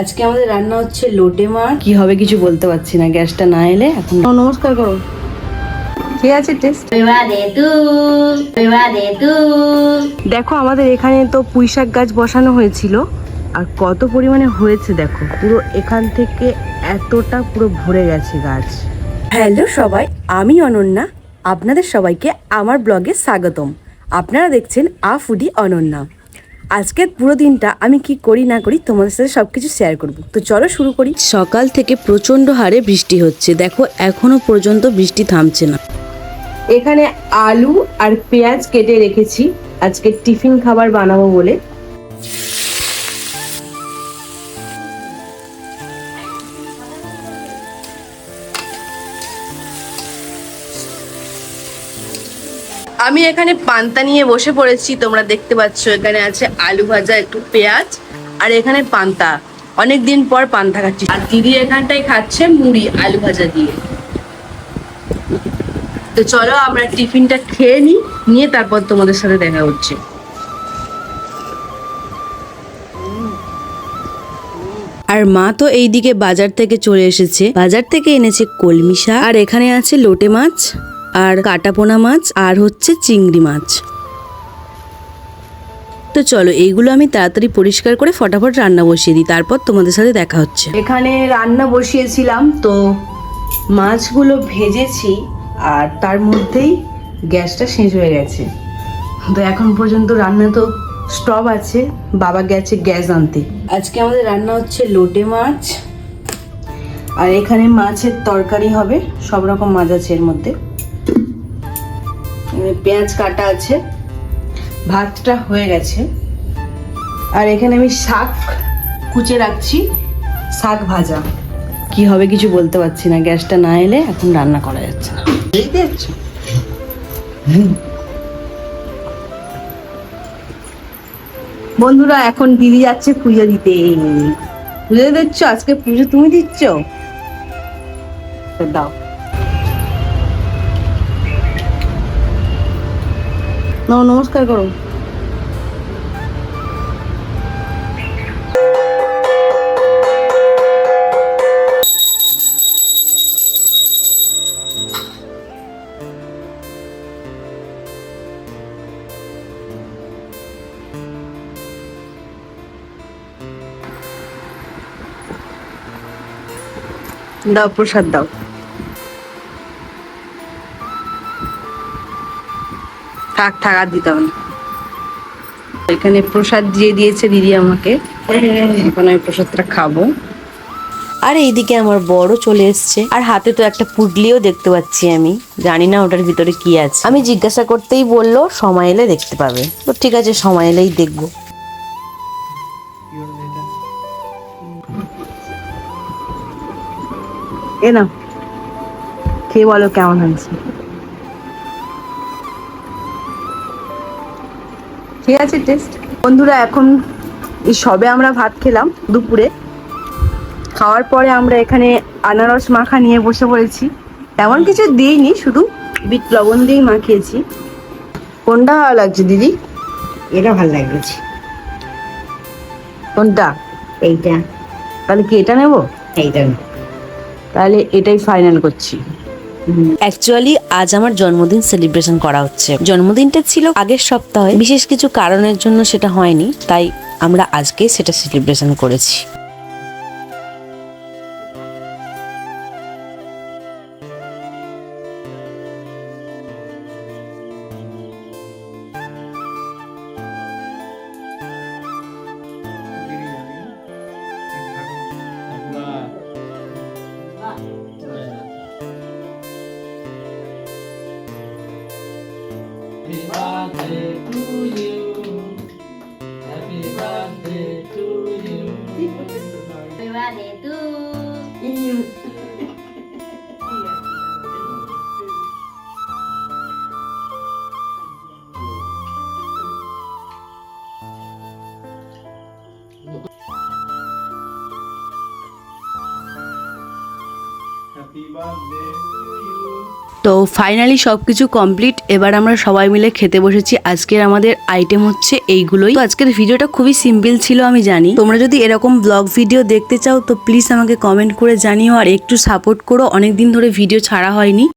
আজকে আমাদের রান্না হচ্ছে লোটে মাছ। কি হবে কিছু বলতে পারছি না, গ্যাসটা না এলে। এখন নমস্কার করো, ঠিক আছে টেস্ট। দেখো আমাদের এখানে তো পুঁইশাক গাছ বসানো হয়েছিল, আর কত পরিমাণে হয়েছে দেখো, পুরো এখান থেকে এতটা পুরো ভরে গেছে গাছ। হ্যালো সবাই, আমি অনন্যা, আপনাদের সবাইকে আমার ব্লগে স্বাগতম। আপনারা দেখছেন আ ফুডি অনন্যা। আজকের পুরো দিনটা আমি কি করি না করি তোমাদের সাথে সবকিছু শেয়ার করব। তো চলো শুরু করি। সকাল থেকে প্রচন্ড হারে বৃষ্টি হচ্ছে, দেখো এখনো পর্যন্ত বৃষ্টি থামছে না। এখানে আলু আর পেঁয়াজ কেটে রেখেছি আজকে টিফিন খাবার বানাবো বলে। আমি এখানে পান্তা নিয়ে বসে পড়েছি, তোমরা দেখতে পাচ্ছ। এখানে আছে আলু ভাজা, একটু পেঁয়াজ, আর এখানে পান্তা। অনেকদিন পর পান্তা খাচ্ছি। আর দিদি এখানটায় খাচ্ছে মুড়ি আলু ভাজা দিয়ে। তো চলো আমরা টিফিনটা খেয়ে নিয়ে তারপর তোমাদের সাথে দেখা হচ্ছে। আর মা তো এইদিকে বাজার থেকে চলে এসেছে, বাজার থেকে এনেছে কলমি শাক, আর এখানে আছে লোটে মাছ, আর কাটাপোনা মাছ, আর হচ্ছে চিংড়ি মাছ। তো চলো এইগুলো আমি তাড়াতাড়ি পরিষ্কার করে ফটাফট রান্না বসিয়ে দিই, তারপর তোমাদের সাথে দেখা হচ্ছে। এখানে রান্না বসিয়েছিলাম, তো মাছগুলো ভেজেছি, আর তার মধ্যেই গ্যাসটা শেষ হয়ে গেছে। তো এখন পর্যন্ত রান্না তো স্টপ আছে, বাবা গেছে গ্যাস আনতে। আজকে আমাদের রান্না হচ্ছে লোটে মাছ, আর এখানে মাছের তরকারি হবে, সব রকম মাছ আছে এর মধ্যে। পেঁয়াজ কাটা আছে, ভাতটা হয়ে গেছে, আর এখানে আমি শাক কুচে রাখছি, শাক ভাজা। কি হবে কিছু বলতে পারছি না, গ্যাসটা না এলে এখন রান্না করা যাচ্ছে না। বুঝতে পারছো? বন্ধুরা এখন দিদি যাচ্ছে পুজো দিতে। পুজো দিচ্ছ? আজকে পুজো তুমি দিচ্ছ? দাও। নমস্কার করো। দাও প্রসাদ দাও। থাক থাক, আর দিতে হবে না। এখানে প্রসাদ দিয়ে দিয়েছে দিদি আমাকে, এখন আমি প্রসাদটা খাবো। আর এইদিকে আমার বড় চলে এসছে, আর হাতে তো একটা পুডলিও দেখতে পাচ্ছি। আমি জানি না ওটার ভিতরে কি আছে। আমি জিজ্ঞাসা করতেই বললো সময় এলে দেখতে পাবে। তো ঠিক আছে, সময় এলেই দেখবো। এ না, খেয়ে বলো কেমন হয়েছে। ঠিক আছে টেস্ট। বন্ধুরা এখন এই সবে আমরা ভাত খেলাম দুপুরে। খাওয়ার পরে আমরা এখানে আনারস মাখা নিয়ে বসে পড়েছি। তেমন কিছু দিইনি, শুধু বিট লবণ দিয়েই মাখিয়েছি। কোনটা ভালো লাগছে দিদি? এটা ভালো লাগছে। কোনটা? এইটা। তাহলে কি এটা নেব? এইটা। তাহলে এটাই ফাইনাল করছি। অ্যাকচুয়ালি আজ আমার জন্মদিন সেলিব্রেশন করা হচ্ছে। জন্মদিনটা ছিল আগের সপ্তাহে, বিশেষ কিছু কারণের জন্য সেটা হয়নি, তাই আমরা আজকে সেটা সেলিব্রেশন করেছি। Happy birthday to you. Happy birthday to you. Happy birthday to you. Happy birthday to you. তো ফাইনালি সবকিছু কমপ্লিট। এবার আমরা সবাই মিলে খেতে বসেছি। আজকের আমাদের আইটেম হচ্ছে এইগুলোই। তো আজকের ভিডিওটা খুবই সিম্পল ছিল আমি জানি। তোমরা যদি এরকম ব্লগ ভিডিও দেখতে চাও তো প্লিজ আমাকে কমেন্ট করে জানিও আর একটু সাপোর্ট করো। অনেকদিন ধরে ভিডিও ছাড়া হয়নি।